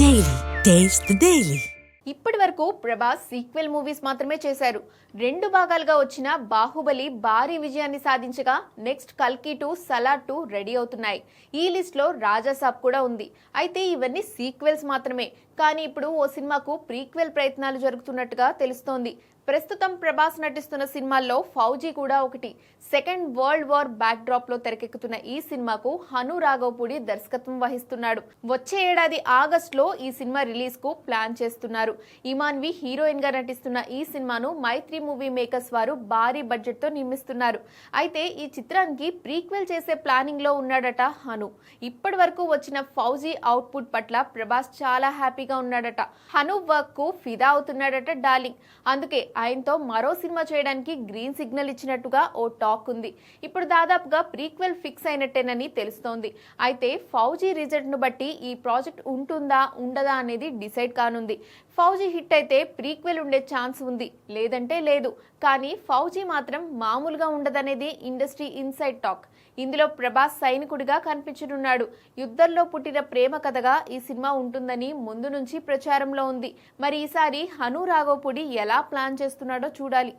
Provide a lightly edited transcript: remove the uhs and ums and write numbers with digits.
Daily. Taste the Daily. ఇప్పటి వరకు Prabhas sequel movies మాత్రమే చేశారు. 2 భాగాలుగా వచ్చిన బాహుబలి భారీ విజయాన్ని సాధించగా నెక్స్ట్ కల్కి 2, సలార్ 2 రెడీ అవుతున్నాయి. ఈ లిస్ట్ లో రాజాసాబ్ కూడా ఉంది. అయితే ఇవన్నీ సీక్వెల్స్ మాత్రమే. కానీ ఇప్పుడు ఓ సినిమాకు ప్రీక్వెల్ ప్రయత్నాలు జరుగుతున్నట్టుగా తెలుస్తోంది. ప్రస్తుతం ప్రభాస్ నటిస్తున్న సినిమాల్లో ఫౌజీ కూడా ఒకటి. Second world war back drop లో తెరకెక్కుతున్న ఈ సినిమాకు హను రాఘవపూడి దర్శకత్వం వహిస్తున్నాడు. వచ్చే ఏడాది ఆగస్టులో ఈ సినిమా రిలీజ్ కు ప్లాన్ చేస్తున్నారు. ఇమాన్వి హీరోయిన్ గా నటిస్తున్న ఈ సినిమాను మైత్రి మూవీ మేకర్స్ వారు భారీ బడ్జెట్ తో నిర్మిస్తున్నారు. అయితే ఈ చిత్రానికి ప్రీక్వెల్ చేసే ప్లానింగ్ లో ఉన్నాడట హను. ఇప్పటి వరకు వచ్చిన ఫౌజీ అవుట్పుట్ పట్ల ప్రభాస్ చాలా హ్యాపీగా ఉన్నాడట. హను వర్క్ కు ఫిదా అవుతున్నాడట డార్లింగ్. అందుకే ఆయనతో మరో సినిమా చేయడానికి గ్రీన్ సిగ్నల్ ఇచ్చినట్టుగా ఓ టాక్ ఉంది. ఇప్పుడు దాదాపుగా ప్రీక్వెల్ ఫిక్స్ అయినట్టేనని తెలుస్తోంది. అయితే ఫౌజీ రిజల్ట్ ను బట్టి ఈ ప్రాజెక్ట్ ఉంటుందా ఉండదా అనేది డిసైడ్ కానుంది. ఫౌజీ హిట్ అయితే ప్రీక్వెల్ ఉండే ఛాన్స్ ఉంది, లేదంటే లేదు. కానీ ఫౌజీ మాత్రం మామూలుగా ఉండదనేది ఇండస్ట్రీ ఇన్సైడ్ టాక్. ఇందులో ప్రభాస్ సైనికుడిగా కనిపించనున్నాడు. యుద్ధంలో పుట్టిన ప్రేమ కథగా ఈ సినిమా ఉంటుందని ముందు నుంచి ప్రచారంలో ఉంది. మరి ఈసారి హను రాఘవపూడి ఎలా ప్లాన్ చేస్తున్నాడో చూడాలి.